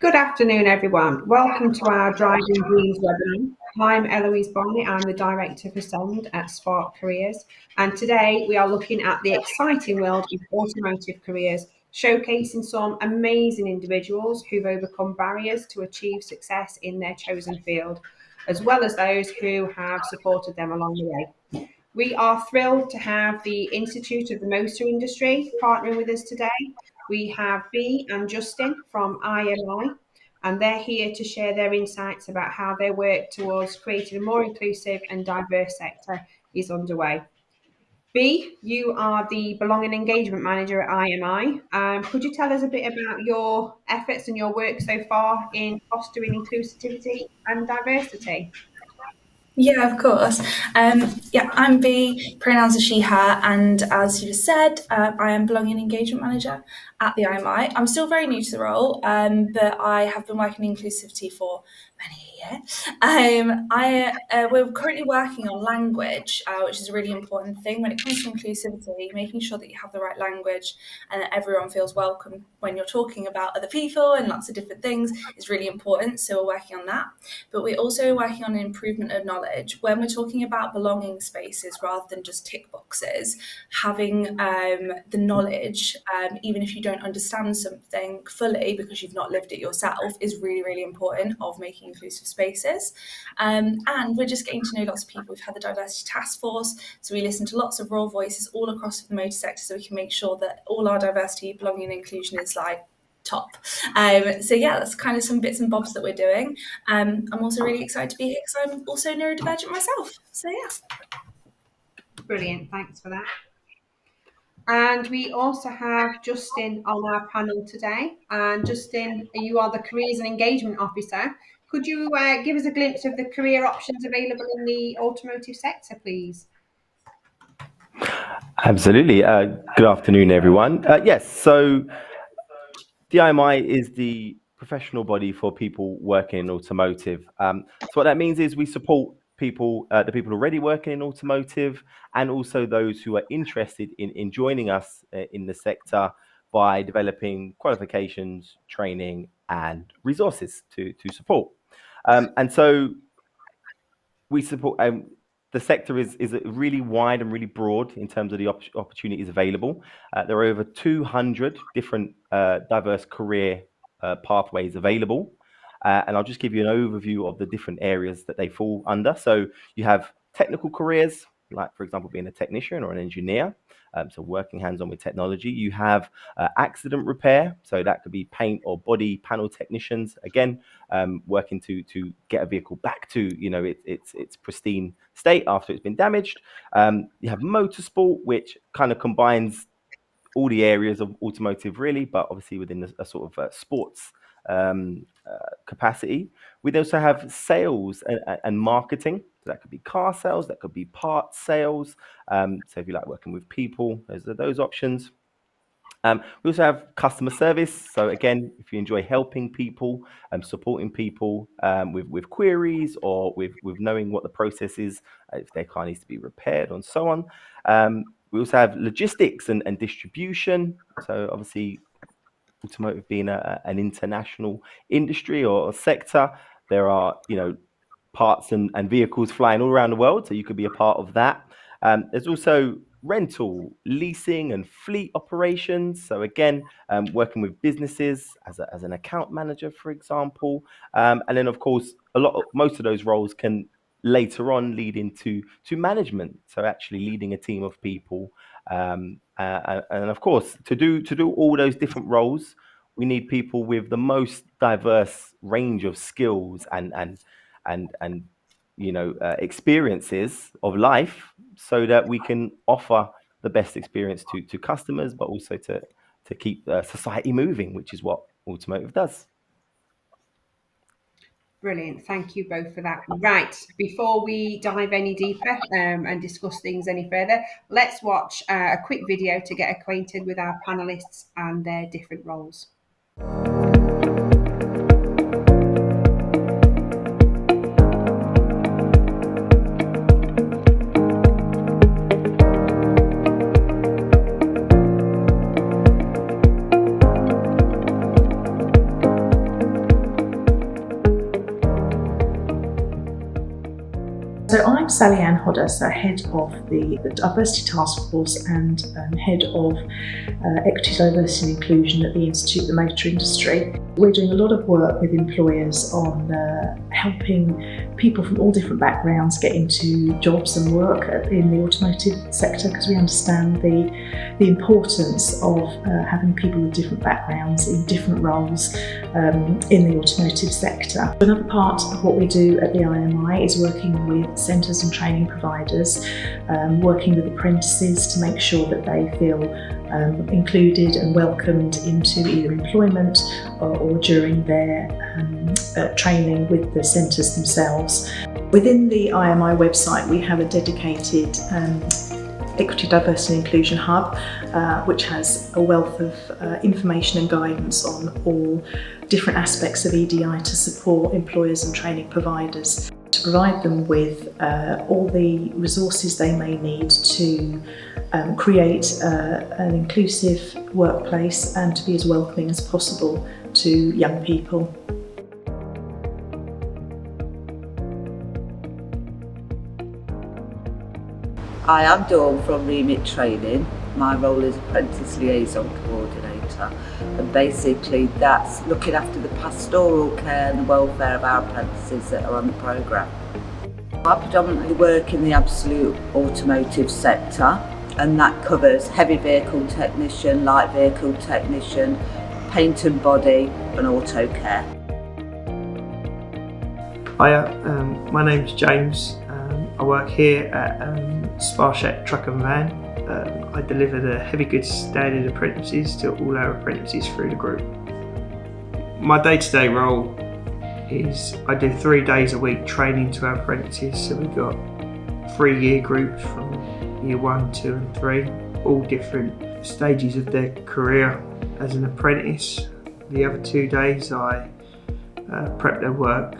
Good afternoon, everyone. Welcome to our Driving Dreams webinar. I'm Eloise Bonnet. I'm the Director for SEND at Spark Careers. And today we are looking at the exciting world of automotive careers, showcasing some amazing individuals who've overcome barriers to achieve success in their chosen field, as well as those who have supported them along the way. We are thrilled to have the Institute of the Motor Industry partnering with us today. We have Bea and Justin from IMI, and they're here to share their insights about how their work towards creating a more inclusive and diverse sector is underway. Bea, you are the Belonging Engagement Manager at IMI. Could you tell us a bit about your efforts and your work so far in fostering inclusivity and diversity? Yeah, of course. I'm B, pronouns are she, her, and as you just said, I am Belonging Engagement Manager at the IMI. I'm still very new to the role, but I have been working in inclusivity for many a year. We're currently working on language, which is a really important thing when it comes to inclusivity, making sure that you have the right language and that everyone feels welcome when you're talking about other people and lots of different things is really important. So we're working on that. But we're also working on an improvement of knowledge. When we're talking about belonging spaces rather than just tick boxes, having the knowledge, even if you don't understand something fully because you've not lived it yourself, is really, really important of making inclusive spaces. And we're just getting to know lots of people. We've had the diversity task force, so we listen to lots of raw voices all across the motor sector so we can make sure that all our diversity, belonging and inclusion is like top. So yeah, that's kind of some bits and bobs that we're doing. I'm also really excited to be here because I'm also neurodivergent myself. So yeah. Brilliant, thanks for that. And we also have Justin on our panel today. And Justin, you are the Careers and Engagement Officer. Could you give us a glimpse of the career options available in the automotive sector, please? Absolutely. Good afternoon, everyone. Yes, so the IMI is the professional body for people working in automotive. So what that means is we support people, the people already working in automotive, and also those who are interested in joining us in the sector by developing qualifications, training, and resources to support. And so we support. The sector is really wide and really broad in terms of the opportunities available. There are over 200 different diverse career pathways available. And I'll just give you an overview of the different areas that they fall under. So you have technical careers, like, for example, being a technician or an engineer. So working hands-on with technology. You have accident repair, so that could be paint or body panel technicians. Again, working to get a vehicle back to its pristine state after it's been damaged. You have motorsport, which kind of combines all the areas of automotive, really, but obviously within a sort of sports capacity. We'd also have sales and marketing. So that could be car sales, that could be parts sales. So if you like working with people, those are those options. We also have customer service. So again, if you enjoy helping people, supporting people with queries or with knowing what the process is, if their car needs to be repaired and so on. We also have logistics and distribution. So obviously, automotive being an international industry or sector, there are parts and vehicles flying all around the world, so you could be a part of that. There's also rental, leasing, and fleet operations. So again, working with businesses as an account manager, for example, and then of course most of those roles can later on lead into management. So actually leading a team of people, and of course to do all those different roles, we need people with the most diverse range of skills and experiences of life, so that we can offer the best experience to customers, but also to keep society moving, which is what automotive does. Brilliant. Thank you both for that. Right. Before we dive any deeper and discuss things any further, let's watch a quick video to get acquainted with our panelists and their different roles. So I'm Sally Ann Hodder, so head of the Diversity Task Force and head of Equity, Diversity and Inclusion at the Institute of the Motor Industry. We're doing a lot of work with employers on helping people from all different backgrounds get into jobs and work in the automotive sector, because we understand the importance of having people with different backgrounds in different roles in the automotive sector. Another part of what we do at the IMI is working with centres and training providers, working with apprentices to make sure that they feel included and welcomed into either employment or during their training with the centres themselves. Within the IMI website, we have a dedicated Equity, Diversity and Inclusion Hub, which has a wealth of information and guidance on all different aspects of EDI to support employers and training providers, to provide them with all the resources they may need to create an inclusive workplace and to be as welcoming as possible to young people. Hi, I'm Dawn from Remit Training. My role is Apprentice Liaison Coordinator, and basically that's looking after the pastoral care and the welfare of our apprentices that are on the programme. I predominantly work in the absolute automotive sector, and that covers heavy vehicle technician, light vehicle technician, paint and body and auto care. Hiya, my name's James. I work here at Sparshet Truck and Van. I deliver the heavy goods standard apprentices to all our apprentices through the group. My day-to-day role is I do 3 days a week training to our apprentices. So we've got 3 year groups from year 1, 2 and 3, all different stages of their career as an apprentice. The other 2 days I prep their work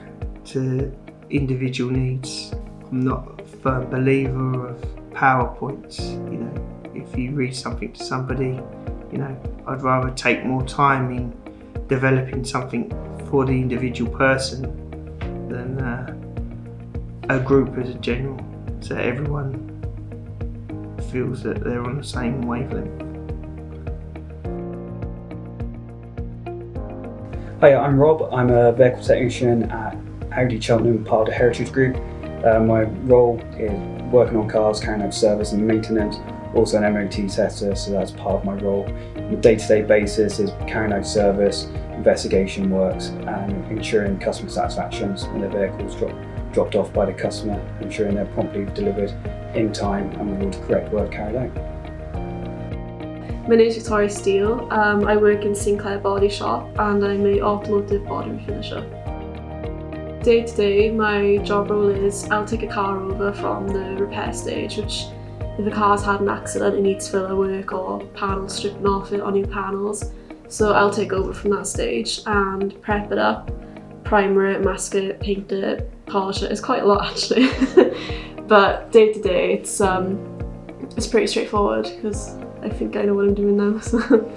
to individual needs. I'm not a firm believer of PowerPoints. You know, if you read something to somebody, you know, I'd rather take more time in developing something for the individual person than a group as a general, so everyone feels that they're on the same wavelength. Hi, I'm Rob. I'm a vehicle technician at Audi Cheltenham, part of the Heritage Group. My role is working on cars, carrying out service and maintenance, also an MOT tester, so that's part of my role. On a day-to-day basis is carrying out service, investigation works and ensuring customer satisfaction when the vehicle's dropped off by the customer, ensuring they're promptly delivered in time and with all the correct work carried out. My name is Victoria Steele. I work in Sinclair Body Shop and I'm an automotive body refinisher. Day to day, my job role is I'll take a car over from the repair stage, which if a car's had an accident, it needs filler work or panels stripping off it or new panels. So I'll take over from that stage and prep it up, primer it, mask it, paint it, polish it. It's quite a lot actually. But day to day, it's pretty straightforward because I think I know what I'm doing now. So.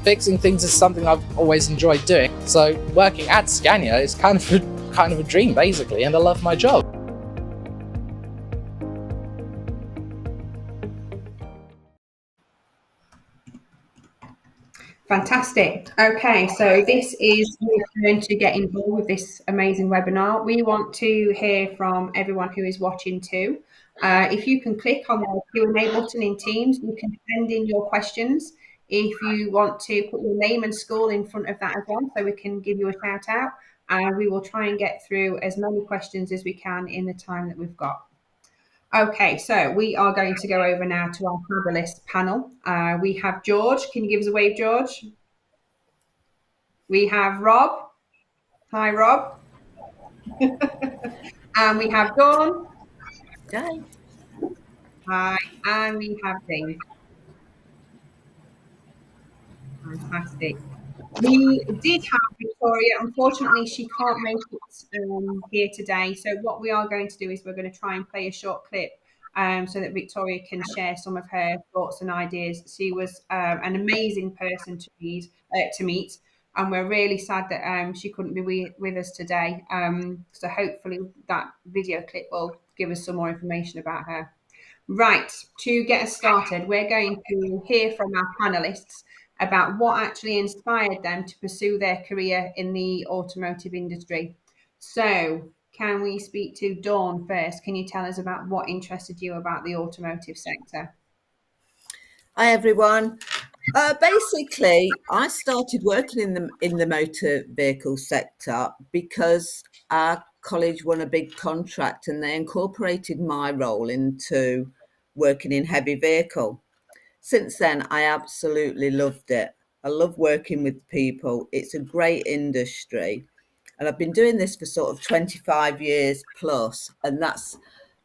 Fixing things is something I've always enjoyed doing. So working at Scania is kind of a dream basically, and I love my job. Fantastic. Okay, so this is your turn to get involved with this amazing webinar. We want to hear from everyone who is watching too. If you can click on the Q&A button in Teams, you can send in your questions. If you want to put your name and school in front of that as well, so we can give you a shout out. We will try and get through as many questions as we can in the time that we've got. Okay, so we are going to go over now to our fabulous panel. We have George. Can you give us a wave, George? We have Rob. Hi, Rob. And we have Dawn. Hi. Hi. And we have Dave. Fantastic. We did have Victoria. Unfortunately, she can't make it here today. So what we are going to do is we're going to try and play a short clip so that Victoria can share some of her thoughts and ideas. She was an amazing person to meet, and we're really sad that she couldn't be with us today. So hopefully that video clip will give us some more information about her. Right, to get us started, we're going to hear from our panelists about what actually inspired them to pursue their career in the automotive industry. So, can we speak to Dawn first? Can you tell us about what interested you about the automotive sector? Hi everyone. Basically, I started working in the motor vehicle sector because our college won a big contract and they incorporated my role into working in heavy vehicle. Since then, I absolutely loved it. I love working with people. It's a great industry. And I've been doing this for sort of 25 years plus, and that's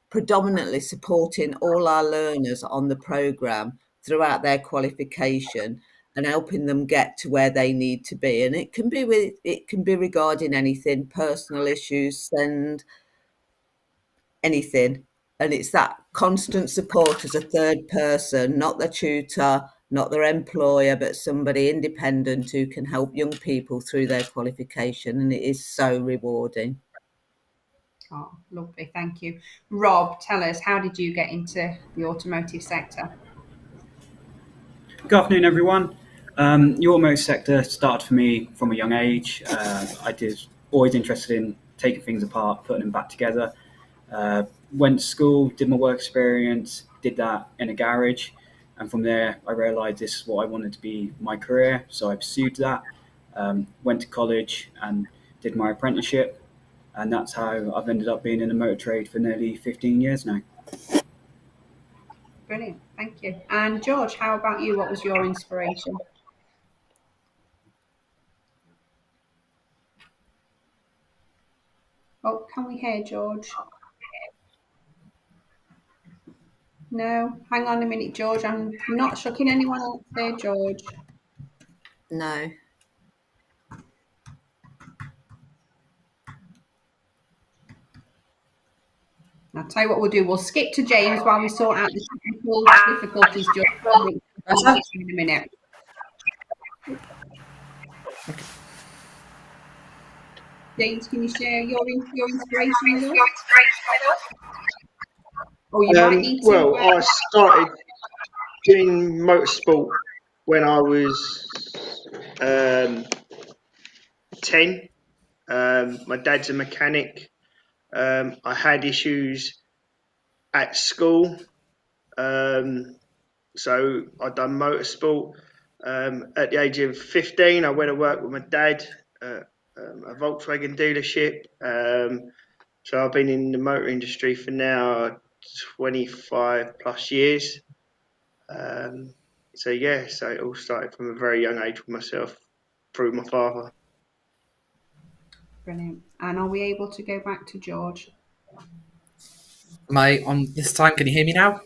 predominantly supporting all our learners on the programme throughout their qualification and helping them get to where they need to be. And it can be regarding anything, personal issues, and anything. And it's that constant support as a third person, not the tutor, not their employer, but somebody independent who can help young people through their qualification. And it is so rewarding. Oh, lovely. Thank you. Rob, tell us, how did you get into the automotive sector? Good afternoon, everyone. The automotive sector started for me from a young age. I was always interested in taking things apart, putting them back together. Went to school, did my work experience, did that in a garage. And from there, I realised this is what I wanted to be my career. So I pursued that, went to college and did my apprenticeship. And that's how I've ended up being in the motor trade for nearly 15 years now. Brilliant. Thank you. And George, how about you? What was your inspiration? Oh, can we hear George? No, hang on a minute, George. I'm not sure. Can anyone else hear George? No. I'll tell you what we'll do. We'll skip to James while we sort out the technical difficulties. Just in a minute. James, can you share your inspiration with us? Oh, you might need to. Well, I started doing motorsport when I was 10. My dad's a mechanic. I had issues at school, so I'd done motorsport. At the age of 15, I went to work with my dad at a Volkswagen dealership. So I've been in the motor industry for now 25 plus years. So it all started from a very young age with myself through my father. Brilliant. And are we able to go back to George? Am I on this time? Can you hear me now?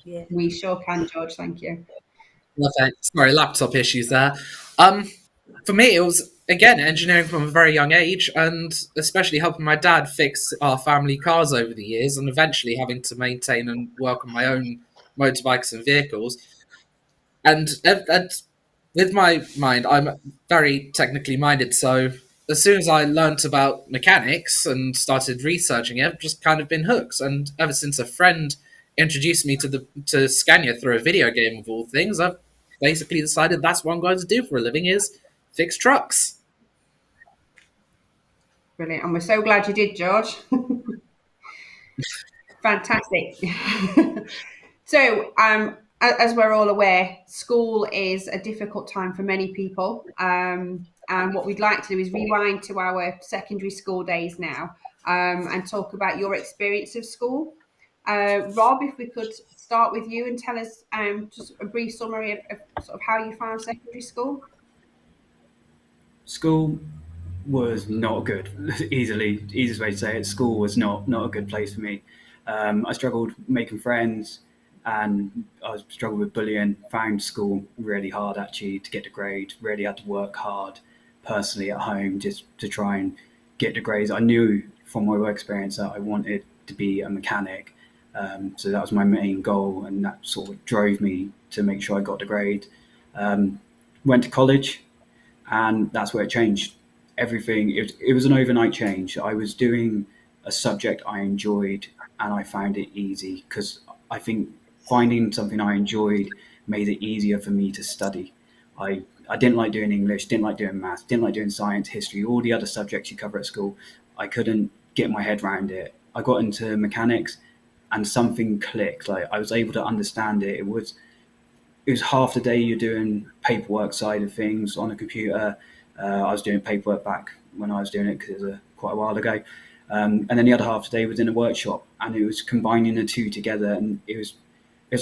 Yeah. We sure can, George. Thank you. Okay. Sorry, laptop issues there. For me, it was again engineering from a very young age, and especially helping my dad fix our family cars over the years, and eventually having to maintain and work on my own motorbikes and vehicles. And with my mind, I'm very technically minded, so as soon as I learnt about mechanics and started researching it, I've just kind of been hooked. And ever since a friend introduced me to Scania through a video game of all things, I've basically decided that's what I'm going to do for a living, is fix trucks. Brilliant. And we're so glad you did, George. Fantastic. So, as we're all aware, school is a difficult time for many people. And what we'd like to do is rewind to our secondary school days now, and talk about your experience of school. Rob, if we could start with you and tell us just a brief summary of sort of how you found secondary school. School was not good. Easiest way to say it, school was not a good place for me. I struggled making friends, and I struggled with bullying. Found school really hard actually to get the grade. Really had to work hard personally at home just to try and get the grades. I knew from my work experience that I wanted to be a mechanic, So that was my main goal, and that sort of drove me to make sure I got the grade. Went to college, and that's where it changed. Everything, it was an overnight change. I was doing a subject I enjoyed, and I found it easy because I think finding something I enjoyed made it easier for me to study. I didn't like doing English, didn't like doing maths, didn't like doing science, history, all the other subjects you cover at school. I couldn't get my head around it. I got into mechanics, and something clicked. Like I was able to understand it. It was half the day you're doing paperwork side of things on a computer. I was doing paperwork back when I was doing it because it was quite a while ago. And then the other half of the day was in a workshop, and it was combining the two together. And it was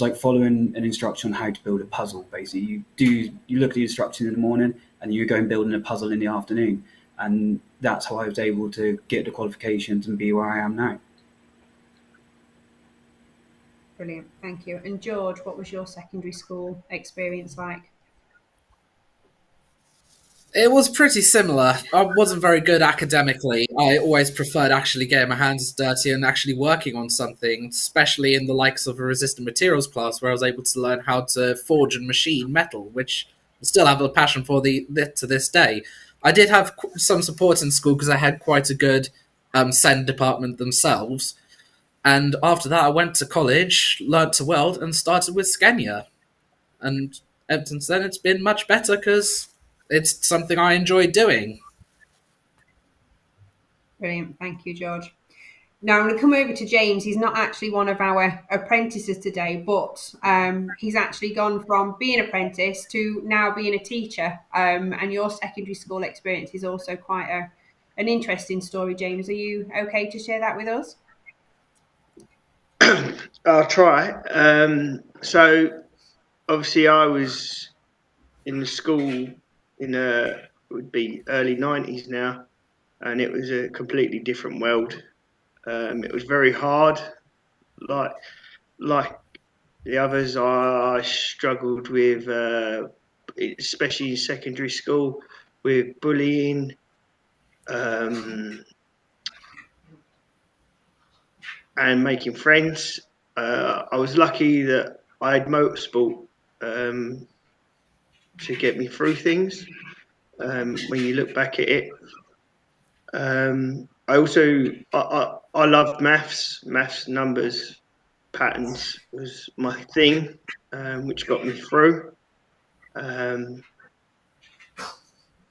like following an instruction on how to build a puzzle. Basically, you look at the instruction in the morning, and you go and building a puzzle in the afternoon. And that's how I was able to get the qualifications and be where I am now. Brilliant, thank you. And George, what was your secondary school experience like? It was pretty similar. I wasn't very good academically. I always preferred actually getting my hands dirty and actually working on something, especially in the likes of a resistant materials class where I was able to learn how to forge and machine metal, which I still have a passion for to this day. I did have some support in school because I had quite a good SEND department themselves. And after that, I went to college, learnt to weld, and started with Scania. And ever since then, it's been much better because it's something I enjoy doing. Brilliant, thank you, George. Now I'm going to come over to James. He's not actually one of our apprentices today, but he's actually gone from being an apprentice to now being a teacher. And your secondary school experience is also quite an interesting story, James. Are you okay to share that with us? I'll try. So obviously I was in the school in it would be early 90s now, and it was a completely different world. It was very hard, like the others. I struggled with, especially in secondary school, with bullying, and making friends. I was lucky that I had motorsport to get me through things. When you look back at it, I also I loved maths, numbers, patterns was my thing, which got me through.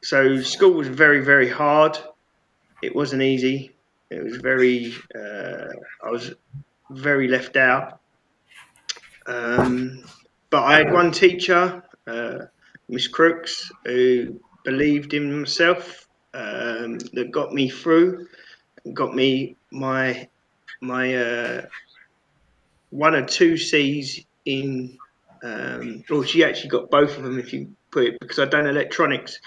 So school was very, very hard. It wasn't easy. It was very. I was very left out. But I had one teacher, Miss Crooks, who believed in himself, that got me through, got me my 1 or 2 C's in. Well, she actually got both of them, if you put it, because I'd done electronics,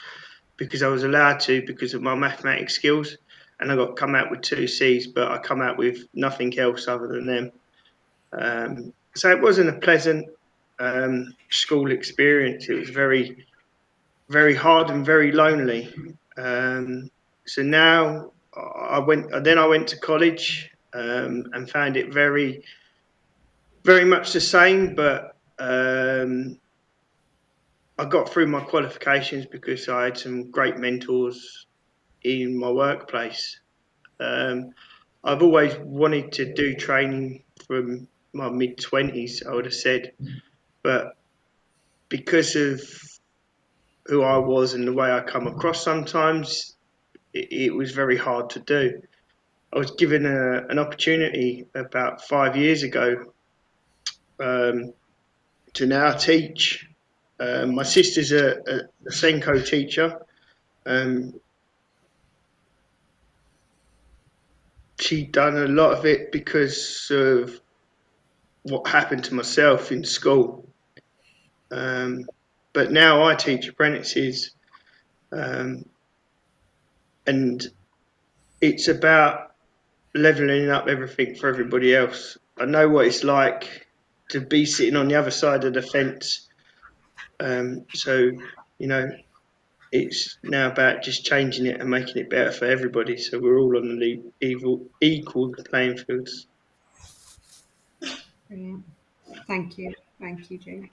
because I was allowed to because of my mathematics skills, and I got come out with 2 C's, but I come out with nothing else other than them. So it wasn't a pleasant school experience. It was very, very hard and very lonely. So now I went to college, and found it very, very much the same, but I got through my qualifications because I had some great mentors in my workplace. I've always wanted to do training from my mid-20s, I would have said, but because of who I was and the way I come across sometimes, it was very hard to do. I was given an opportunity about 5 years ago, to now teach. My sister's a Senko teacher. She'd done a lot of it because of what happened to myself in school. But now I teach apprentices, and it's about leveling up everything for everybody else. I know what it's like to be sitting on the other side of the fence. So, you know, it's now about just changing it and making it better for everybody, so we're all on the equal playing fields. Brilliant. Thank you, Jane.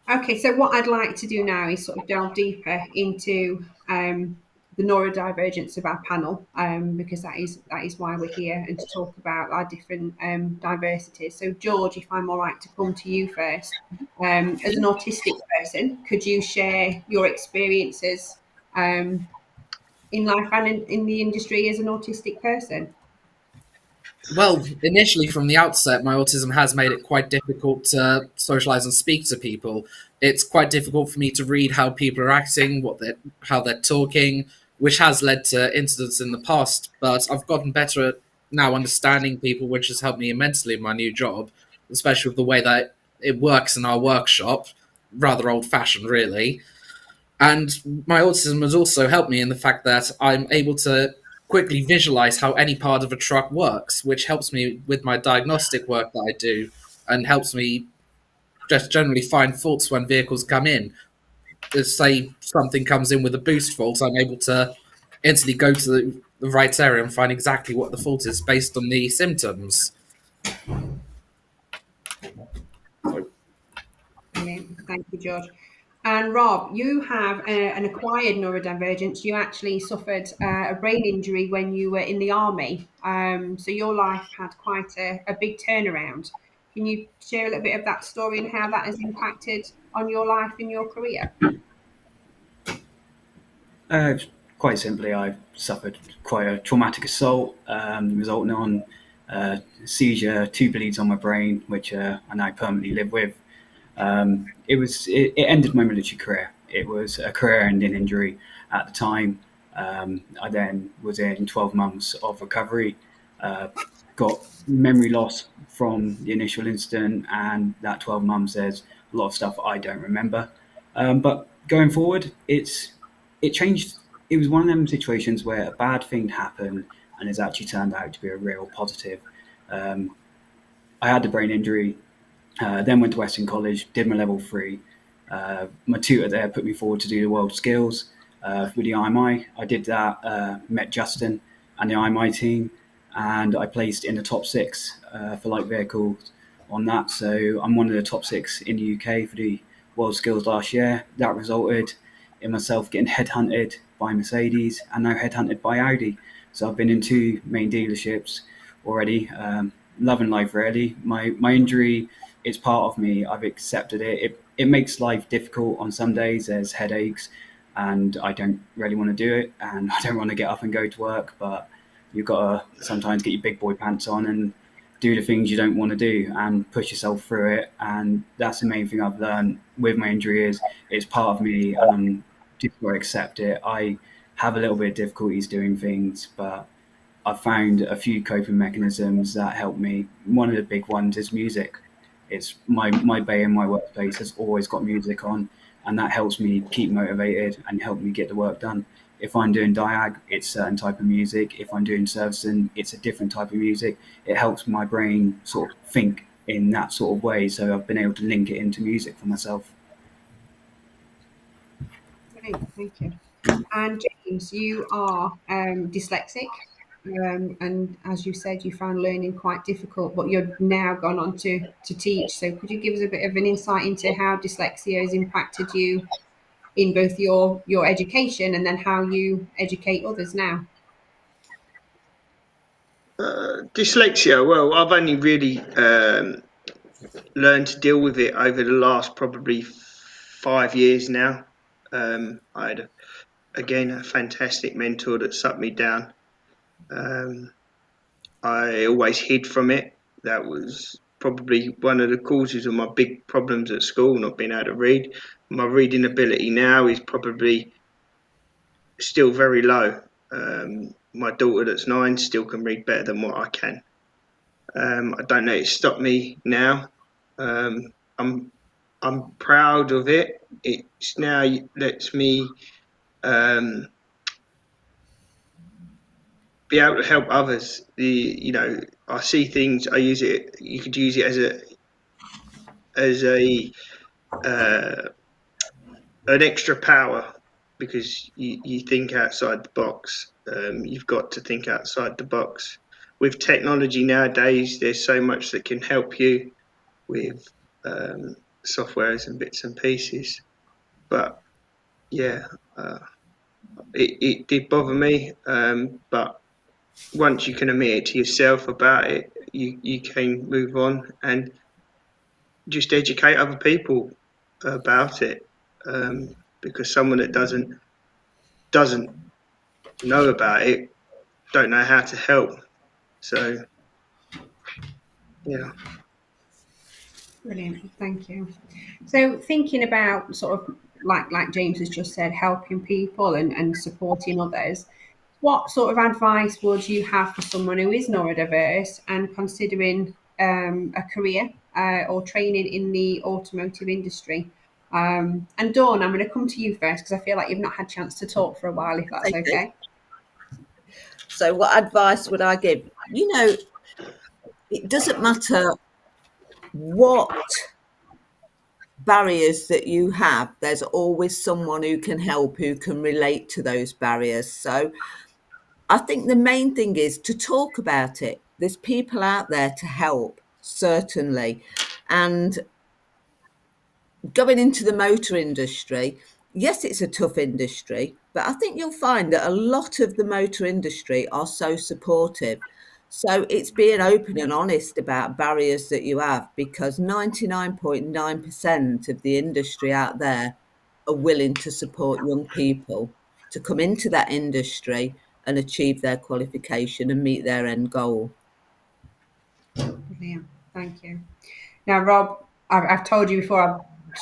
Okay, so what I'd like to do now is sort of delve deeper into the neurodivergence of our panel, because that is why we're here, and to talk about our different diversities. So, George, if I'm all right to come to you first, as an autistic person, could you share your experiences in life and in the industry as an autistic person? Well, initially from the outset, my autism has made it quite difficult to socialize and speak to people. It's quite difficult for me to read how people are acting, how they're talking, which has led to incidents in the past. But I've gotten better at now understanding people, which has helped me immensely in my new job, especially with the way that it works in our workshop. Rather old fashioned, really. And my autism has also helped me in the fact that I'm able to quickly visualize how any part of a truck works, which helps me with my diagnostic work that I do and helps me just generally find faults when vehicles come in. Say something comes in with a boost fault, I'm able to instantly go to the right area and find exactly what the fault is based on the symptoms. Brilliant. Thank you, George. And Rob, you have an acquired neurodivergence. You actually suffered a brain injury when you were in the army. So your life had quite a big turnaround. Can you share a little bit of that story and how that has impacted on your life and your career? Quite simply, I suffered quite a traumatic assault, resulting on seizure, two bleeds on my brain, which I now permanently live with. It ended my military career. It was a career-ending injury at the time. I then was in 12 months of recovery, got memory loss from the initial incident, and that 12 months, there's a lot of stuff I don't remember. But going forward, it changed. It was one of them situations where a bad thing happened and it's actually turned out to be a real positive. I had the brain injury, then went to Western College, did my level 3. My tutor there put me forward to do the world skills with the IMI. I did that, met Justin and the IMI team, and I placed in the top 6 for light vehicles on that. So I'm one of the top 6 in the UK for the world skills last year. That resulted in myself getting headhunted by Mercedes and now headhunted by Audi. So I've been in 2 main dealerships already. Loving life, really. My injury is part of me. I've accepted it. It makes life difficult on some days. There's headaches and I don't really want to do it, and I don't want to get up and go to work, but you've got to sometimes get your big boy pants on and do the things you don't want to do and push yourself through it. And that's the main thing I've learned with my injury is it's part of me, and I'm just got to accept it. I have a little bit of difficulties doing things, but I've found a few coping mechanisms that help me. One of the big ones is music. It's my bay in my workplace has always got music on, and that helps me keep motivated and help me get the work done. If I'm doing diag, it's a certain type of music. If I'm doing servicing, it's a different type of music. It helps my brain sort of think in that sort of way. So I've been able to link it into music for myself. Brilliant, thank you. And James, you are dyslexic, and as you said, you found learning quite difficult, but you've now gone on to teach. So could you give us a bit of an insight into how dyslexia has impacted you in both your education and then how you educate others now? Dyslexia, well, I've only really learned to deal with it over the last probably 5 years now. I had, again, a fantastic mentor that sucked me down. I always hid from it. That was probably one of the causes of my big problems at school, not being able to read. My reading ability now is probably still very low. My daughter that's 9 still can read better than what I can. I don't let it stop me now. I'm proud of it. It's now lets me be able to help others. I see things. I use it. You could use it as an extra power because you think outside the box. You've got to think outside the box. With technology nowadays, there's so much that can help you. with softwares and bits and pieces. But yeah, it did bother me. But once you can admit it to yourself about it, you can move on and just educate other people about it. Because someone that doesn't know about it don't know how to help. So yeah. Brilliant, thank you. So thinking about sort of like James has just said, helping people and supporting others, what sort of advice would you have for someone who is neurodiverse and considering a career or training in the automotive industry? And Dawn, I'm going to come to you first because I feel like you've not had a chance to talk for a while, if that's Okay. okay. So, what advice would I give? You know, it doesn't matter what barriers that you have, there's always someone who can help, who can relate to those barriers. So, I think the main thing is to talk about it. There's people out there to help, certainly. And going into the motor industry, yes, it's a tough industry, but I think you'll find that a lot of the motor industry are so supportive. So it's being open and honest about barriers that you have, because 99.9% of the industry out there are willing to support young people to come into that industry and achieve their qualification and meet their end goal. Brilliant, thank you. Now, Rob, I've told you before, I'm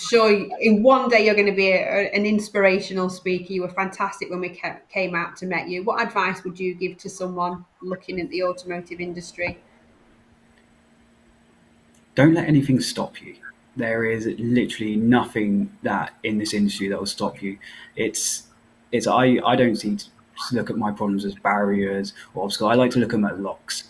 sure in one day you're going to be an inspirational speaker. You were fantastic when we came out to meet you. What advice would you give to someone looking at the automotive industry? Don't let anything stop you. There is literally nothing that in this industry that will stop you. I don't see to look at my problems as barriers or obstacles. I like to look at them as locks.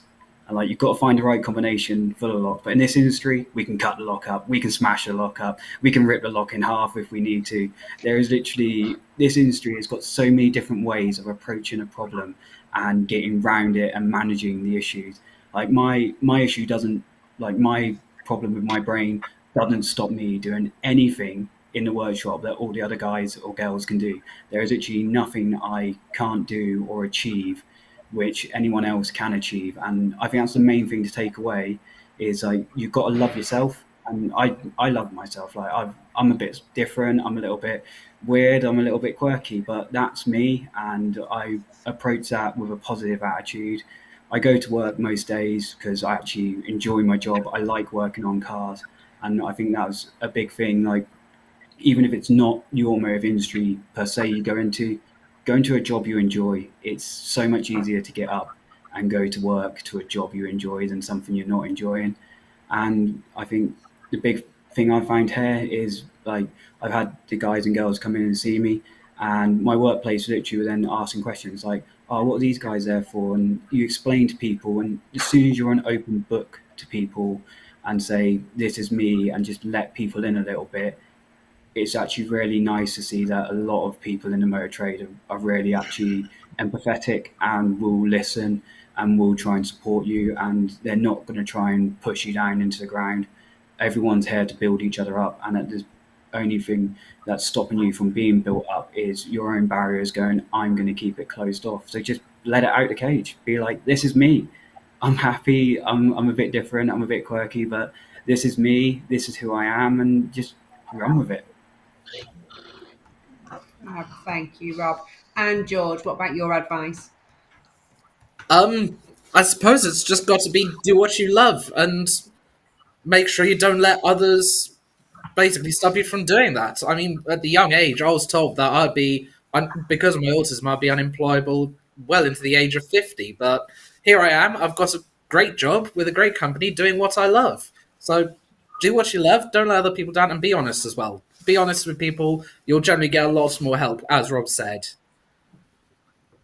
And like you've got to find the right combination for the lock. But in this industry, we can cut the lock up, we can smash the lock up, we can rip the lock in half if we need to. There is literally this industry has got so many different ways of approaching a problem and getting round it and managing the issues. Like my issue doesn't like my problem with my brain doesn't stop me doing anything in the workshop that all the other guys or girls can do. There is actually nothing I can't do or achieve which anyone else can achieve. And I think that's the main thing to take away is like you've got to love yourself. And I love myself. Like I'm a bit different. I'm a little bit weird. I'm a little bit quirky, but that's me. And I approach that with a positive attitude. I go to work most days because I actually enjoy my job. I like working on cars, and I think that was a big thing. Like even if it's not the automotive industry per se you go into a job you enjoy. It's so much easier to get up and go to work to a job you enjoy than something you're not enjoying. And I think the big thing I find here is like I've had the guys and girls come in and see me, and my workplace literally were then asking questions like, "Oh, what are these guys there for?" And you explain to people, and as soon as you're an open book to people and say, "This is me," and just let people in a little bit, it's actually really nice to see that a lot of people in the motor trade are really actually empathetic and will listen and will try and support you, and they're not going to try and push you down into the ground. Everyone's here to build each other up, and the only thing that's stopping you from being built up is your own barriers going, I'm going to keep it closed off. So just let it out the cage. Be like, this is me. I'm happy. I'm a bit different. I'm a bit quirky, but this is me. This is who I am, and just run with it. Thank you, Rob. And George, what about your advice? I suppose it's just got to be do what you love and make sure you don't let others basically stop you from doing that. I mean, at the young age, I was told that because of my autism, I'd be unemployable well into the age of 50. But here I am. I've got a great job with a great company doing what I love. So do what you love. Don't let other people down, and be honest as well. Be honest with people. You'll generally get a lot more help, as Rob said.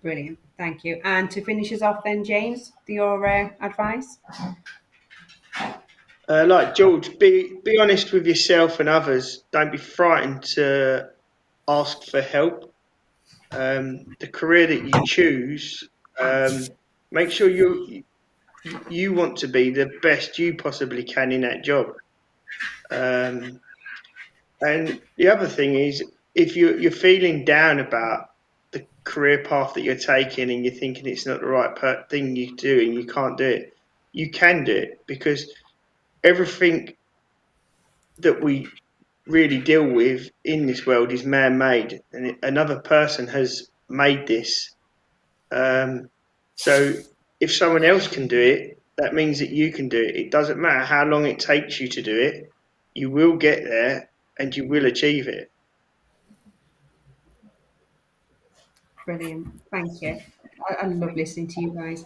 Brilliant, thank you. And to finish us off then, James, your advice? Like George, be honest with yourself and others. Don't be frightened to ask for help. The career that you choose, make sure you want to be the best you possibly can in that job. And the other thing is, if you're feeling down about the career path that you're taking and you're thinking it's not the right thing you do and you can't do it, you can do it, because everything that we really deal with in this world is man-made, and another person has made this. So if someone else can do it, that means that you can do it. It doesn't matter how long it takes you to do it, you will get there and you will achieve it. Brilliant. Thank you. I love listening to you guys.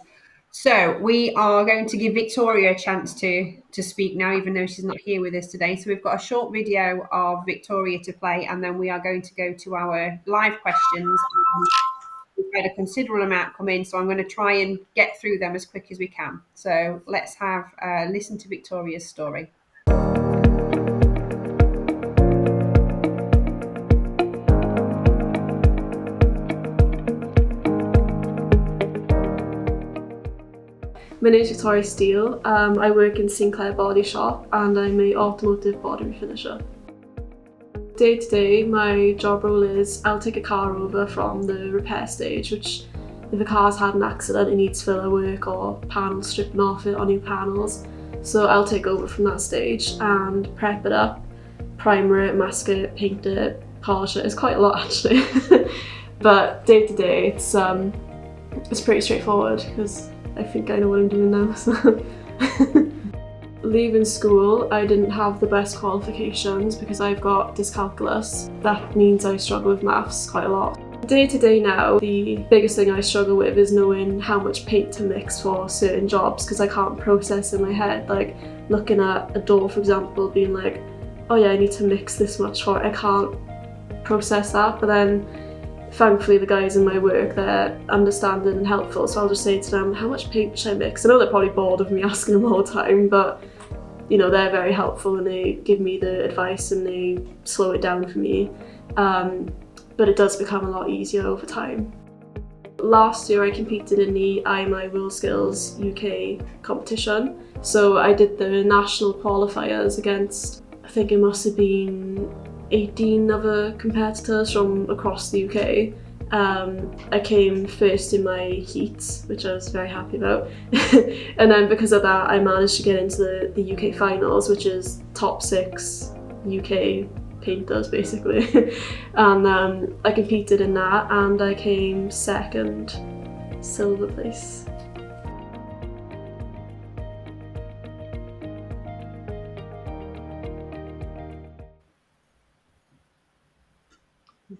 So we are going to give Victoria a chance to speak now, even though she's not here with us today. So we've got a short video of Victoria to play, and then we are going to go to our live questions. We've had a considerable amount come in, so I'm going to try and get through them as quick as we can. So let's have listen to Victoria's story. My name is Victoria Steele. I work in Sinclair Body Shop and I'm an automotive body refinisher. Day to day, my job role is I'll take a car over from the repair stage, which if a car's had an accident, it needs filler work or panels stripping off it or new panels. So I'll take over from that stage and prep it up, primer it, mask it, paint it, polish it. It's quite a lot actually. But day to day, it's pretty straightforward because I think I know what I'm doing now. So. Leaving school, I didn't have the best qualifications because I've got dyscalculus. That means I struggle with maths quite a lot. Day to day now, the biggest thing I struggle with is knowing how much paint to mix for certain jobs because I can't process in my head. Like looking at a door, for example, being like, oh yeah, I need to mix this much for it. I can't process that, but then thankfully the guys in my work, they're understanding and helpful, so I'll just say to them, how much paint should I mix? I know they're probably bored of me asking them all the time, but you know, they're very helpful and they give me the advice and they slow it down for me. But it does become a lot easier over time. Last year I competed in the IMI WorldSkills UK competition. So I did the national qualifiers against, I think it must have been 18 other competitors from across the UK. I came first in my heats, which I was very happy about. And then because of that, I managed to get into the UK finals, which is top 6 UK painters basically. And I competed in that and I came second, silver place.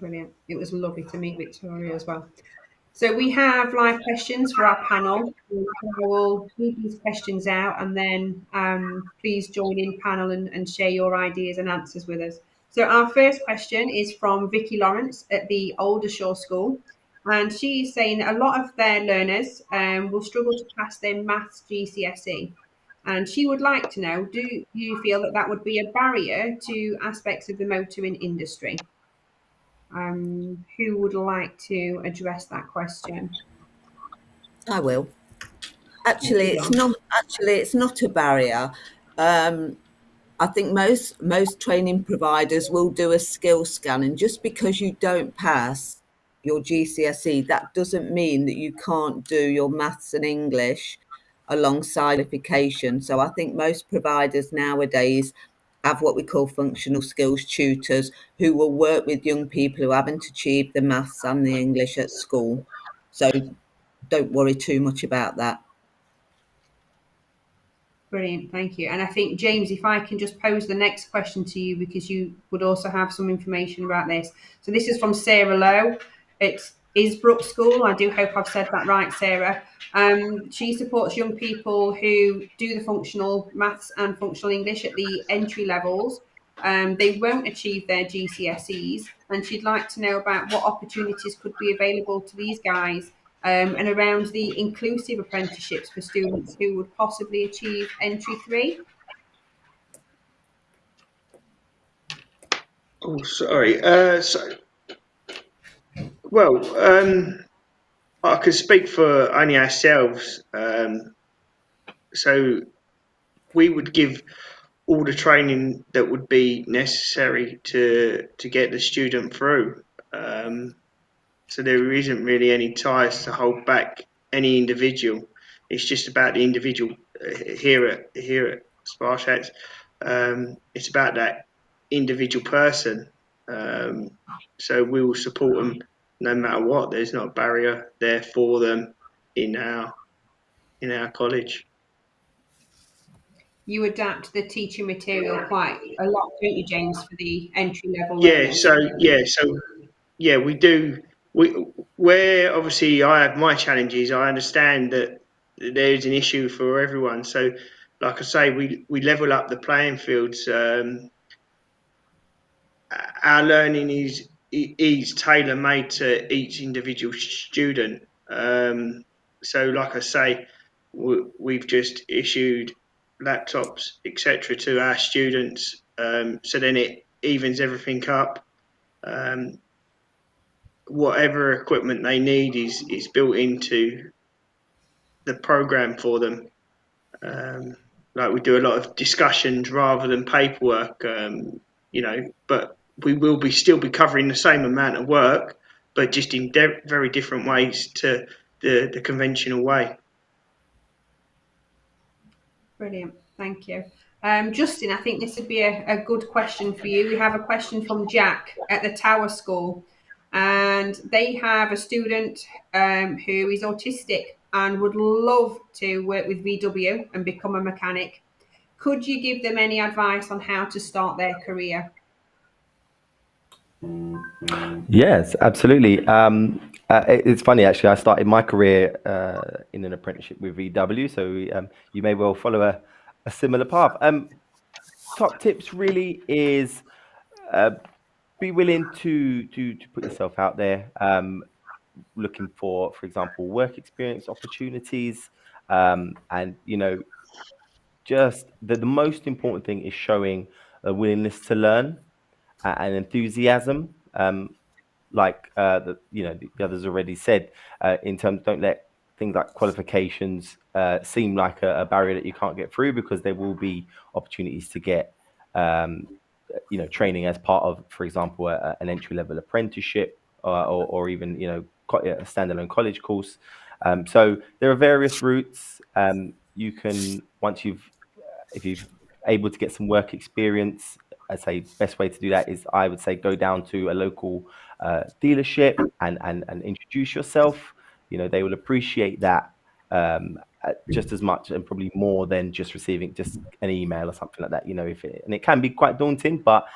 Brilliant. It was lovely to meet Victoria as well. So we have live questions for our panel. I will read these questions out and then please join in panel and share your ideas and answers with us. So our first question is from Vicky Lawrence at the Aldershot School. And she's saying a lot of their learners will struggle to pass their maths GCSE. And she would like to know, do you feel that that would be a barrier to aspects of the motoring industry? Who would like to address that question? I will. Actually, it's not. Actually, it's not a barrier. I think most training providers will do a skill scan, and just because you don't pass your GCSE, that doesn't mean that you can't do your maths and English alongside qualification. So I think most providers nowadays have what we call functional skills tutors who will work with young people who haven't achieved the maths and the English at school. So don't worry too much about that. Brilliant, thank you. And I think, James, if I can just pose the next question to you, because you would also have some information about this. So this is from Sarah Lowe. It's Isbrook School. I do hope I've said that right, Sarah. She supports young people who do the functional maths and functional English at the entry levels. They won't achieve their GCSEs, and she'd like to know about what opportunities could be available to these guys and around the inclusive apprenticeships for students who would possibly achieve entry 3. Oh, sorry. I could speak for only ourselves. So we would give all the training that would be necessary to get the student through. So there isn't really any ties to hold back any individual. It's just about the individual here at Sparshats. It's about that individual person. So we will support them no matter what. There's not a barrier there for them in our college. You adapt the teaching material quite a lot, don't you, James, for the entry level Yeah. learners? So we do. Where obviously I have my challenges, I understand that there's an issue for everyone. So, like I say, we level up the playing fields. Our learning is tailor made to each individual student. So, like I say, we've just issued laptops, etc., to our students. So then it evens everything up. Whatever equipment they need is built into the program for them. Like we do a lot of discussions rather than paperwork, but we will still be covering the same amount of work, but just in very different ways to the conventional way. Brilliant. Thank you. Justin, I think this would be a good question for you. We have a question from Jack at the Tower School, and they have a student who is autistic and would love to work with VW and become a mechanic. Could you give them any advice on how to start their career? Yes, absolutely. It's funny actually. I started my career in an apprenticeship with VW, so you may well follow a similar path. Top tips really is be willing to put yourself out there. Looking for example, work experience opportunities, and just the most important thing is showing a willingness to learn and enthusiasm. Like the others already said, in terms, don't let things like qualifications seem like a barrier that you can't get through, because there will be opportunities to get training as part of, for example, an entry level apprenticeship, or even a standalone college course. So there are various routes. You can, if you've able to get some work experience, I'd say best way to do that is, I would say, go down to a local dealership and introduce yourself. They will appreciate that just as much, and probably more than just receiving just an email or something like that. And it can be quite daunting, but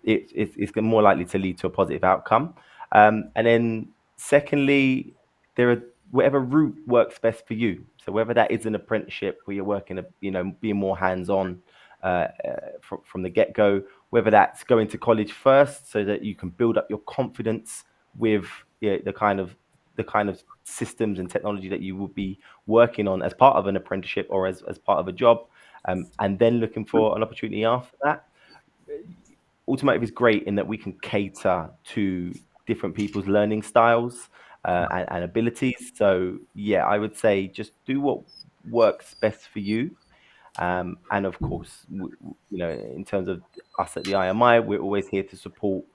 it's more likely to lead to a positive outcome. And then secondly, there are whatever route works best for you. So whether that is an apprenticeship where you're working, being more hands-on from the get-go, whether that's going to college first so that you can build up your confidence with the kind of systems and technology that you will be working on as part of an apprenticeship or as part of a job, and then looking for an opportunity after that. Automotive is great in that we can cater to different people's learning styles and abilities. So yeah, I would say just do what works best for you. And of course, in terms of us at the IMI, we're always here to support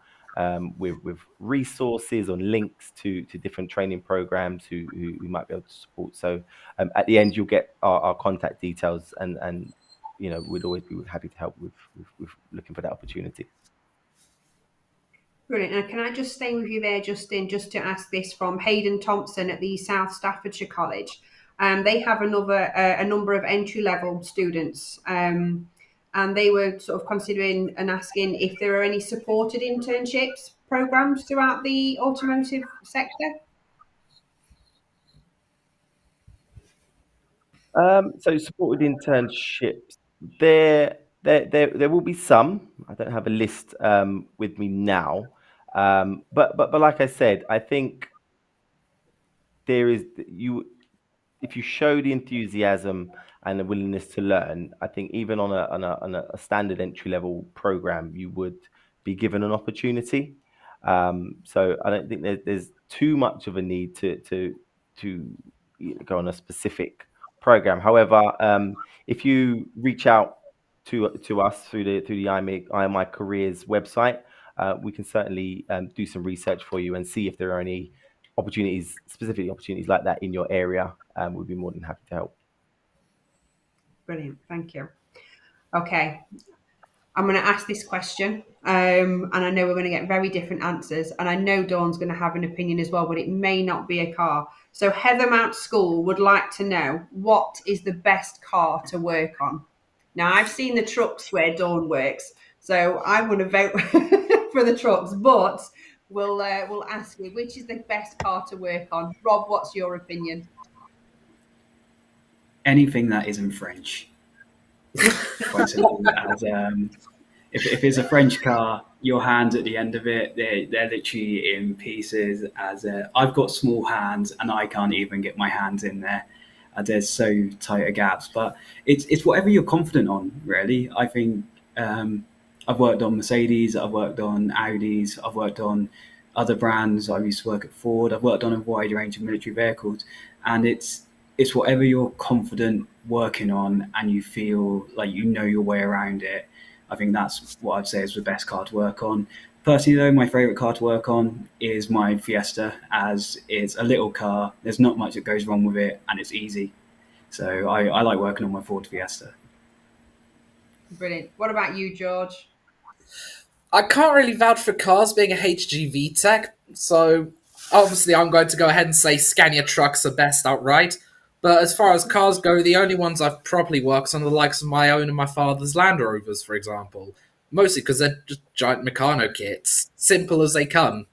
with resources or links to different training programs who might be able to support. So at the end, you'll get our contact details, and we'd always be happy to help with looking for that opportunity. Brilliant. And can I just stay with you there, Justin, just to ask this from Hayden Thompson at the South Staffordshire College. They have a number of entry level students, and they were sort of considering and asking if there are any supported internships programs throughout the automotive sector. So supported internships, there will be some. I don't have a list with me now, but like I said, I think there is if you show the enthusiasm and the willingness to learn, I think even on a standard entry level program, you would be given an opportunity. So I don't think there's too much of a need to go on a specific program. However, if you reach out to us through the IMI Careers website, we can certainly do some research for you and see if there are any opportunities, specifically opportunities like that in your area. We'd be more than happy to help. Brilliant, thank you. Okay, I'm going to ask this question, and I know we're going to get very different answers, and I know Dawn's going to have an opinion as well, but it may not be a car. So Heathermount School would like to know, what is the best car to work on? Now, I've seen the trucks where Dawn works, so I want to vote for the trucks, but we'll ask you, which is the best car to work on? Rob, what's your opinion? Anything that isn't French. Quite simple. As, if it's a French car, your hands at the end of it, they're literally in pieces. As I've got small hands and I can't even get my hands in there. There's so tighter gaps, but it's whatever you're confident on, really. I think I've worked on Mercedes, I've worked on Audis, I've worked on other brands. I used to work at Ford. I've worked on a wide range of military vehicles, and it's whatever you're confident working on and you feel like you know your way around it. I think that's what I'd say is the best car to work on. Personally, though, my favourite car to work on is my Fiesta, as it's a little car. There's not much that goes wrong with it, and it's easy. So I like working on my Ford Fiesta. Brilliant. What about you, George? I can't really vouch for cars being a HGV tech, so obviously I'm going to go ahead and say Scania trucks are best outright. But as far as cars go, the only ones I've properly worked on are the likes of my own and my father's Land Rovers, for example. Mostly because they're just giant Meccano kits. Simple as they come.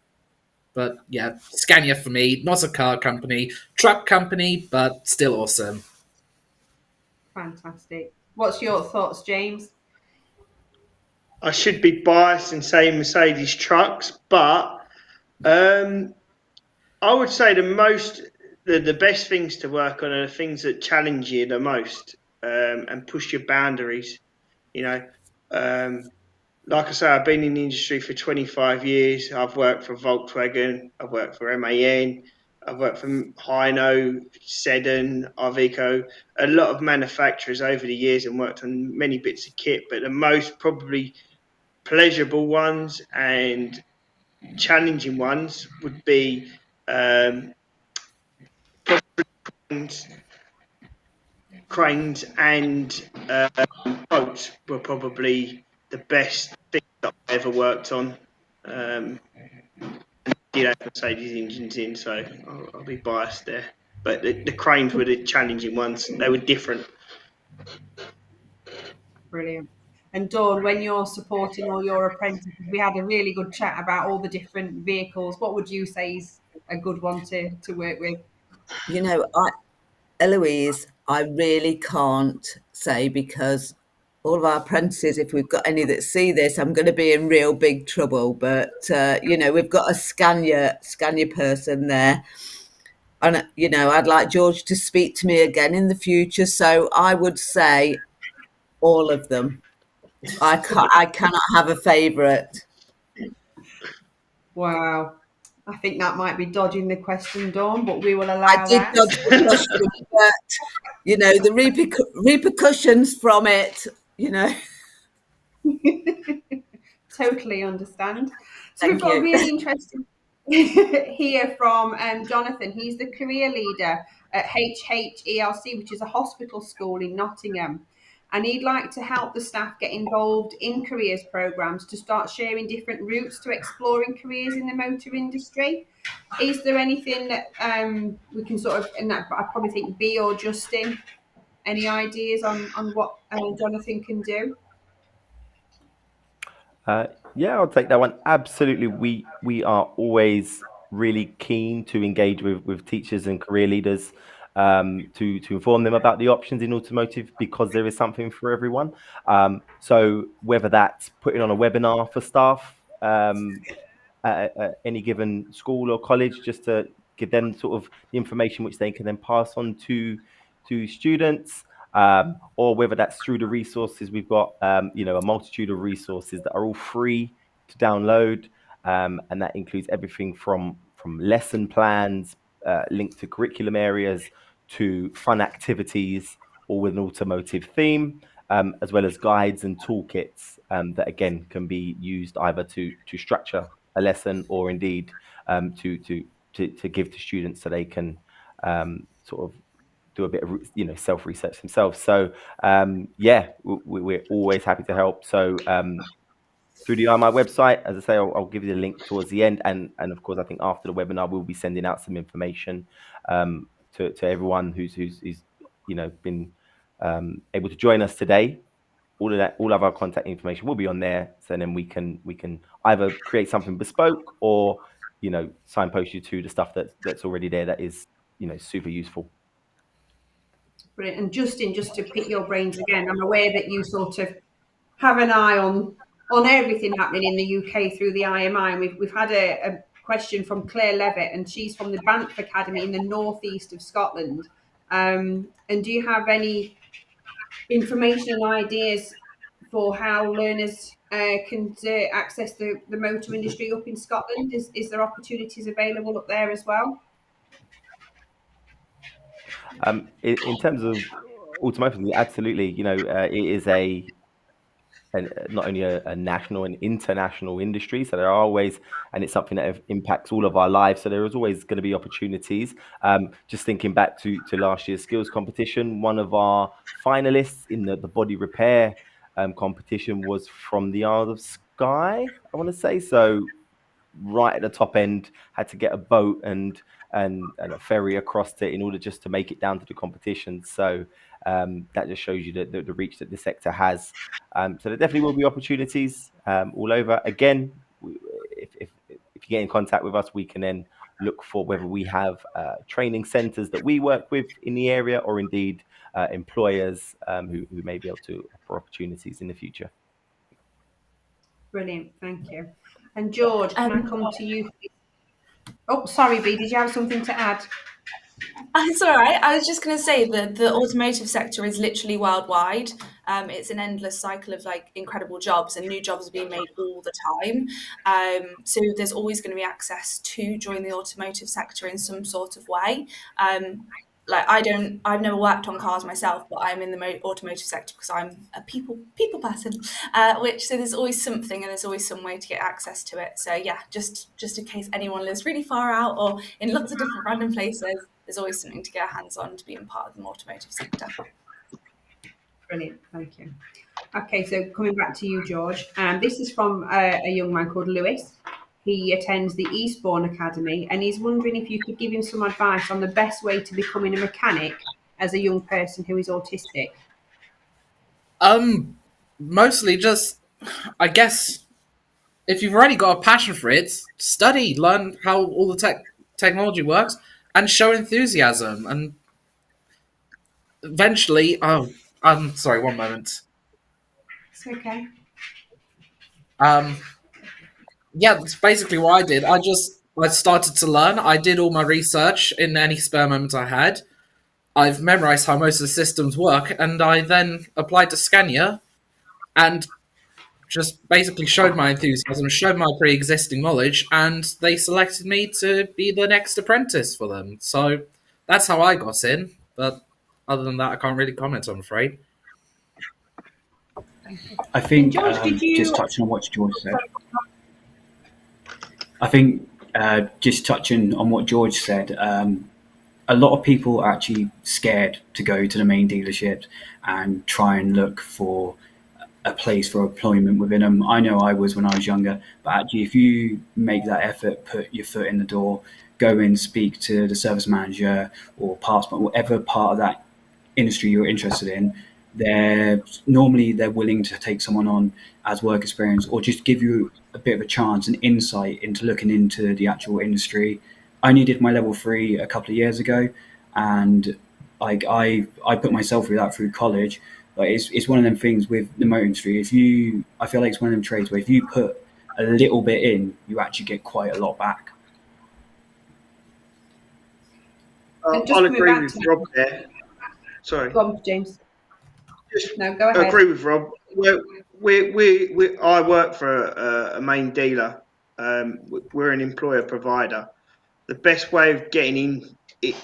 But yeah, Scania for me, not a car company, truck company, but still awesome. Fantastic. What's your thoughts, James? I should be biased and say Mercedes trucks, but I would say the best things to work on are the things that challenge you the most and push your boundaries. You know, like I say, I've been in the industry for 25 years. I've worked for Volkswagen, I've worked for MAN, I've worked for Hino, Sedan, Arvico, a lot of manufacturers over the years, and worked on many bits of kit. But the most probably pleasurable ones and challenging ones would be cranes and boats were probably the best things that I've ever worked on. Did have Mercedes engines in, so I'll be biased there. But the cranes were the challenging ones. They were different. Brilliant. And Dawn, when you're supporting all your apprentices, we had a really good chat about all the different vehicles. What would you say is a good one to work with? You know, Eloise, I really can't say, because all of our apprentices, if we've got any that see this, I'm going to be in real big trouble. But, you know, we've got a Scania person there. And, you know, I'd like George to speak to me again in the future. So I would say all of them. I cannot have a favourite. Wow. I think that might be dodging the question, Dawn, but we will allow I did that. dodge the question, but, you know, the repercussions from it, you know. Totally understand. So Thank we've got you. a really interesting here from Jonathan. He's the career leader at HHELC, which is a hospital school in Nottingham. And he'd like to help the staff get involved in careers programs to start sharing different routes to exploring careers in the motor industry. Is there anything that we can sort of, and that I probably think B or Justin, any ideas on what Jonathan can do? Yeah, I'll take that one. Absolutely. We are always really keen to engage with teachers and career leaders to inform them about the options in automotive, because there is something for everyone. So whether that's putting on a webinar for staff at any given school or college, just to give them sort of the information which they can then pass on to students, or whether that's through the resources. We've got you know, a multitude of resources that are all free to download, and that includes everything from lesson plans linked to curriculum areas to fun activities, all with an automotive theme. as well as guides and toolkits that again can be used either to structure a lesson or indeed to give to students so they can sort of do a bit of self research themselves. So yeah, we're always happy to help. So through the IMI website, as I say, I'll give you the link towards the end, and of course I think after the webinar we'll be sending out some information to everyone who's been able to join us today. All of our contact information will be on there, so then we can either create something bespoke or signpost you to the stuff that's already there that is super useful. Brilliant. And Justin, just to pick your brains again, I'm aware that you sort of have an eye on everything happening in the UK through the IMI. And we've had a question from Claire Levitt, and she's from the Banff Academy in the northeast of Scotland. And do you have any information and ideas for how learners can access the motor industry up in Scotland? Is there opportunities available up there as well? In terms of automotive, absolutely. It is not only a national and international industry, so there are always, and it's something that impacts all of our lives. So there is always going to be opportunities. Just thinking back to last year's skills competition, one of our finalists in the body repair competition was from the Isle of Skye, I want to say. So right at the top end, had to get a boat and a ferry across it in order just to make it down to the competition. So that just shows you the reach that the sector has. So there definitely will be opportunities all over. Again, if you get in contact with us, we can then look for whether we have training centres that we work with in the area, or indeed employers who may be able to offer opportunities in the future. Brilliant, thank you. And George, can I come to you? Oh, sorry, B, did you have something to add? It's all right. I was just going to say that the automotive sector is literally worldwide. It's an endless cycle of incredible jobs, and new jobs are being made all the time. So there's always going to be access to join the automotive sector in some sort of way. I've never worked on cars myself, but I'm in the automotive sector because I'm a people person. So there's always something, and there's always some way to get access to it. So yeah, just in case anyone lives really far out or in lots of different random places, there's always something to get our hands on to being part of the automotive sector. Brilliant, thank you. Okay, so coming back to you, George. This is from a young man called Lewis. He attends the Eastbourne Academy, and he's wondering if you could give him some advice on the best way to becoming a mechanic as a young person who is autistic. Mostly just, I guess, if you've already got a passion for it, study, learn how all the technology works, and show enthusiasm. And eventually, I'm sorry, one moment. It's okay. Yeah, that's basically what I did. I started to learn. I did all my research in any spare moment I had. I've memorized how most of the systems work, and I then applied to Scania and just basically showed my enthusiasm, showed my pre-existing knowledge, and they selected me to be the next apprentice for them. So that's how I got in, but other than that, I can't really comment, I'm afraid. I think George, just touching on what George said. I think just touching on what George said, a lot of people are actually scared to go to the main dealership and try and look for a place for employment within them. I know I was when I was younger, but actually if you make that effort, put your foot in the door, go and speak to the service manager or parts, whatever part of that industry you're interested in, they're willing to take someone on as work experience, or just give you a bit of a chance and insight into looking into the actual industry. I only did my level 3 a couple of years ago, and I put myself through that through college. But it's one of them things with the motor industry. I feel like it's one of them trades where if you put a little bit in, you actually get quite a lot back. I'll agree with Rob there. Sorry. Go on, James. No, go I ahead. agree with Rob. I work for a main dealer. We're an employer provider. The best way of getting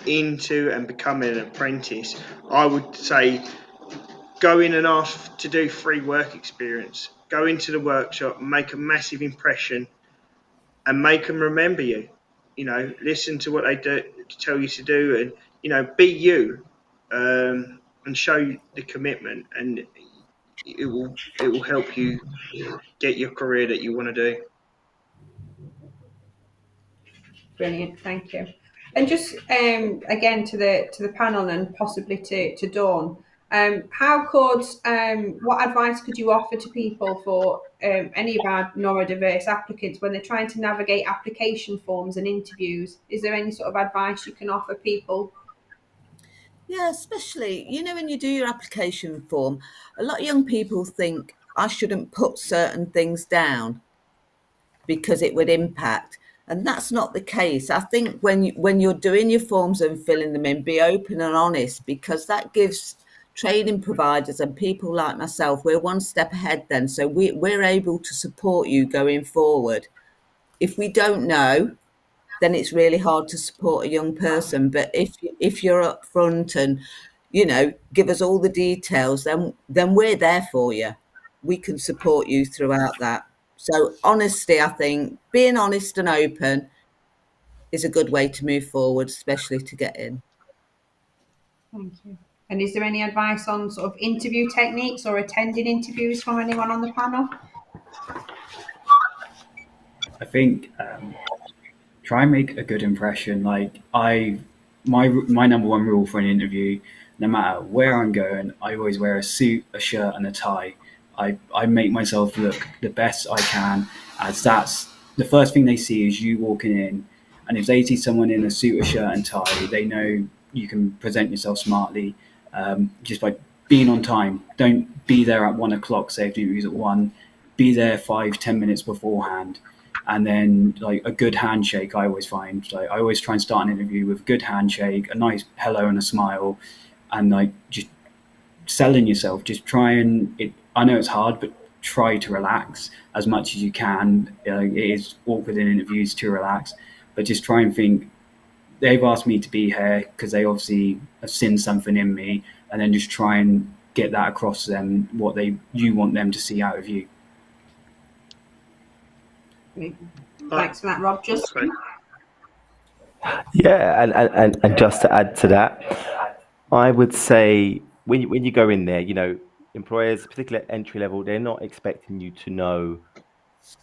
into and becoming an apprentice, I would say, go in and ask to do free work experience. Go into the workshop, make a massive impression, and make them remember you. Listen to what they tell you to do, and be you, and show the commitment, and it will help you get your career that you want to do. Brilliant, thank you. And just again to the panel and possibly to Dawn, what advice could you offer to people for any of our neurodiverse applicants when they're trying to navigate application forms and interviews? Is there any sort of advice you can offer people? Yeah, especially, when you do your application form, a lot of young people think I shouldn't put certain things down because it would impact. And that's not the case. I think when you're doing your forms and filling them in, be open and honest, because that gives training providers and people like myself, we're one step ahead then. So we're able to support you going forward. If we don't know, then it's really hard to support a young person. But if you're upfront and give us all the details, then we're there for you. We can support you throughout that. So honesty, I think, being honest and open is a good way to move forward, especially to get in. Thank you. And is there any advice on sort of interview techniques or attending interviews from anyone on the panel? I think try and make a good impression. Like my number one rule for an interview, no matter where I'm going, I always wear a suit, a shirt, and a tie. I make myself look the best I can, as that's the first thing they see is you walking in. And if they see someone in a suit, a shirt, and tie, they know you can present yourself smartly, just by being on time. Don't be there at 1 o'clock, say if the interview's at 1. Be there 5-10 minutes beforehand. And then, like, a good handshake, I always find. Like, I always try and start an interview with a good handshake, a nice hello and a smile, and like just selling yourself. Just try and I know it's hard, but try to relax as much as you can. It is awkward in interviews to relax, but just try and think, they've asked me to be here because they obviously have seen something in me, and then just try and get that across to them, what you want them to see out of you. Thanks for that, Rob. Just Yeah, and just to add to that, I would say when you go in there, employers, particularly at entry level, they're not expecting you to know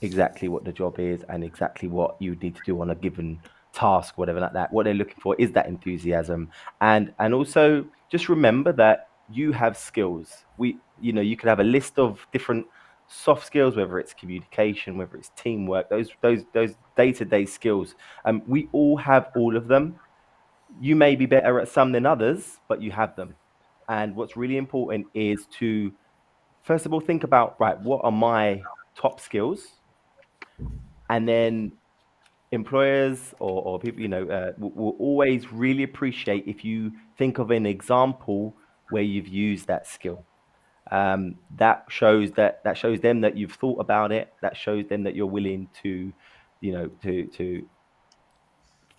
exactly what the job is and exactly what you need to do on a given task, whatever like that. What they're looking for is that enthusiasm, and also just remember that you have skills. You could have a list of different soft skills, whether it's communication, whether it's teamwork, those day-to-day skills. We all have all of them. You may be better at some than others, but you have them. And what's really important is to, first of all, think about, right, what are my top skills? And then employers or people, will always really appreciate if you think of an example where you've used that skill. That shows them that you've thought about it. That shows them that you're willing to, to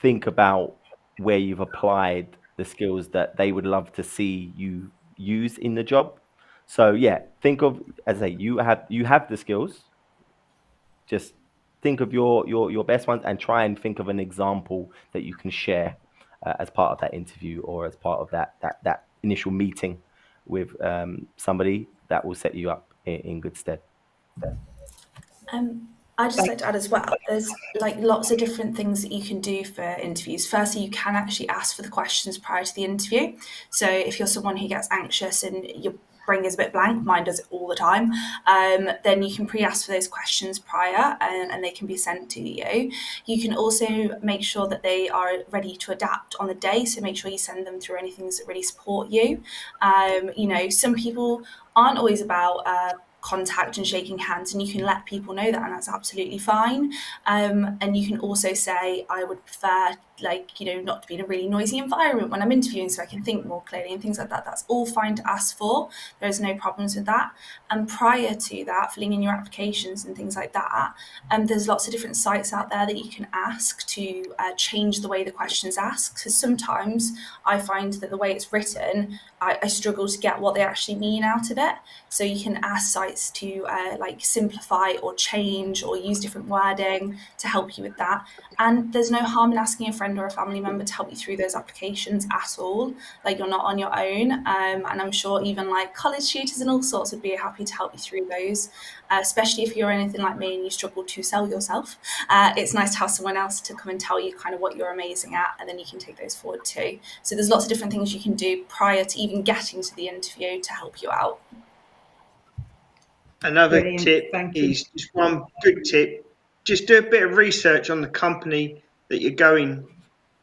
think about where you've applied the skills that they would love to see you use in the job. So yeah, think of, as I say, you have the skills. Just think of your best ones and try and think of an example that you can share as part of that interview or as part of that initial meeting with somebody that will set you up in good stead. I'd just like to add as well, there's like lots of different things that you can do for interviews. Firstly, you can actually ask for the questions prior to the interview. So if you're someone who gets anxious and your brain is a bit blank, mine does it all the time, then you can pre-ask for those questions prior and they can be sent to you. You can also make sure that they are ready to adapt on the day. So make sure you send them through any things that really support you. Some people aren't always about contact and shaking hands, and you can let people know that, and that's absolutely fine. And you can also say, I would prefer not to be in a really noisy environment when I'm interviewing so I can think more clearly and things like that. That's all fine to ask for. There's no problems with that. And prior to that, filling in your applications and things like that, there's lots of different sites out there that you can ask to change the way the question is asked. Because sometimes I find that the way it's written, I struggle to get what they actually mean out of it. So you can ask sites to simplify or change or use different wording to help you with that. And there's no harm in asking a friend or a family member to help you through those applications at all. Like, you're not on your own. And I'm sure even like college tutors and all sorts would be happy to help you through those, especially if you're anything like me and you struggle to sell yourself. It's nice to have someone else to come and tell you kind of what you're amazing at, and then you can take those forward too. So there's lots of different things you can do prior to even getting to the interview to help you out. Another Brilliant, tip thank you. is just one good tip. Just do a bit of research on the company that you're going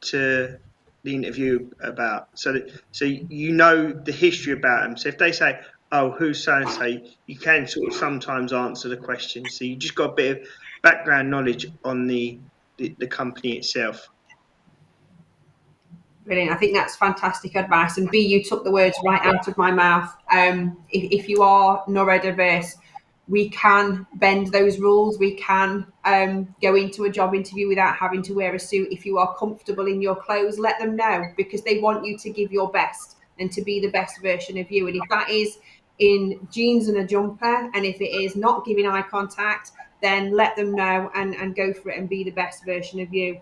to the interview about, so you know the history about them. So if they say, "Oh, who's so and so," you can sort of sometimes answer the question. So you just got a bit of background knowledge on the company itself. Brilliant. I think that's fantastic advice. And B, you took the words right out of my mouth. If you are neurodiverse, we can bend those rules. We can go into a job interview without having to wear a suit. If you are comfortable in your clothes, let them know, because they want you to give your best and to be the best version of you. And if that is in jeans and a jumper, and if it is not giving eye contact, then let them know and go for it and be the best version of you.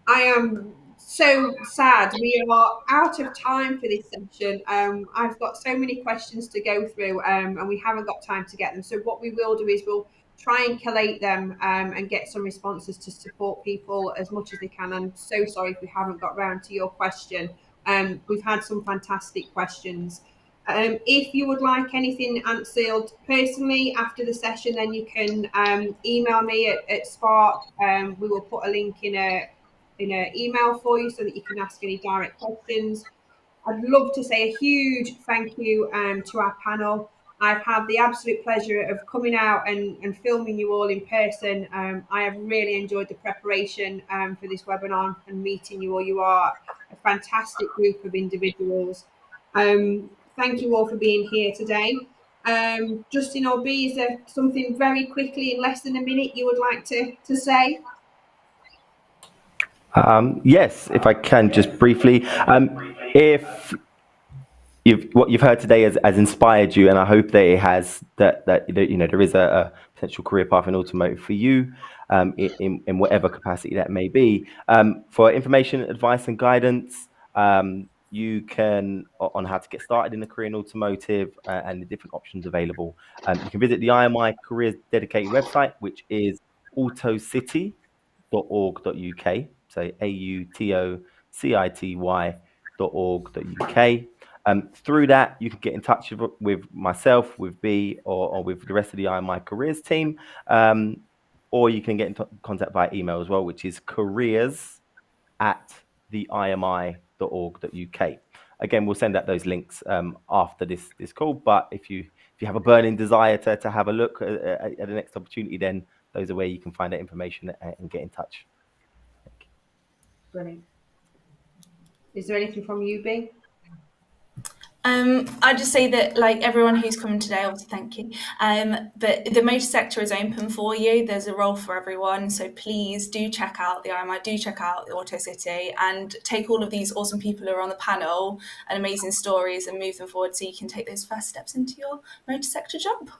I am so sad we are out of time for this session. I've got so many questions to go through, and we haven't got time to get them. So what we will do is we'll try and collate them and get some responses to support people as much as they can. I'm so sorry if we haven't got round to your question. We've had some fantastic questions. If you would like anything answered personally after the session, then you can email me at Spark. We will put a link in an email for you so that you can ask any direct questions. I'd love to say a huge thank you to our panel. I've had the absolute pleasure of coming out and filming you all in person. I have really enjoyed the preparation for this webinar and meeting you all. You are a fantastic group of individuals. Thank you all for being here today. Justin or B, is there something very quickly in less than a minute you would like to say? Yes, if I can, just briefly. If what you've heard today has inspired you, and I hope that it has, that there is a potential career path in automotive for you, in whatever capacity that may be. For information, advice, and guidance, you can on how to get started in a career in automotive and the different options available. You can visit the IMI careers dedicated website, which is autocity.org.uk. So AUTOCITY.org.uk. Through that, you can get in touch with myself, with B, or with the rest of the IMI careers team, or you can get in contact via email as well, which is careers@theimi.org.uk. Again, we'll send out those links after this call. But if you have a burning desire to have a look at the next opportunity, then those are where you can find that information and get in touch. Brilliant. Is there anything from you, B? I'd just say that, like everyone who's come today, obviously thank you. But the motor sector is open for you. There's a role for everyone. So please do check out the IMI, do check out the Auto City, and take all of these awesome people who are on the panel and amazing stories and move them forward so you can take those first steps into your motor sector job.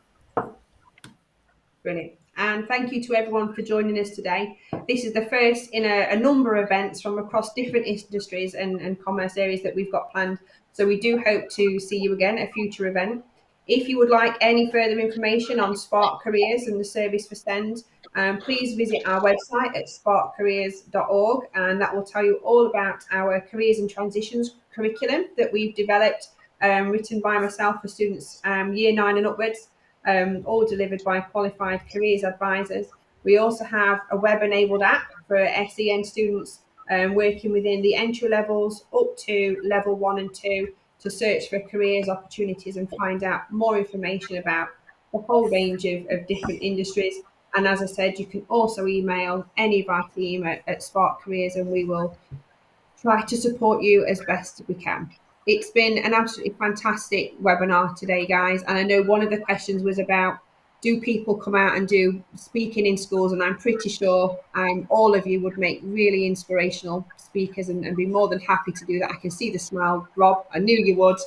Brilliant. And thank you to everyone for joining us today. This is the first in a number of events from across different industries and commerce areas that we've got planned. So we do hope to see you again at a future event. If you would like any further information on Spark Careers and the service for SEND, please visit our website at sparkcareers.org, and that will tell you all about our careers and transitions curriculum that we've developed, written by myself for students year 9 and upwards. All delivered by qualified careers advisors. We also have a web-enabled app for SEN students working within the entry levels up to level 1 and 2 to search for careers opportunities and find out more information about the whole range of different industries. And as I said, you can also email any of our team at Spark Careers, and we will try to support you as best we can. It's been an absolutely fantastic webinar today, guys. And I know one of the questions was about, do people come out and do speaking in schools? And I'm pretty sure all of you would make really inspirational speakers and be more than happy to do that. I can see the smile, Rob. I knew you would.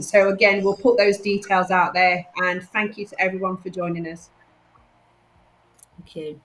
So again, we'll put those details out there. And thank you to everyone for joining us. Thank you.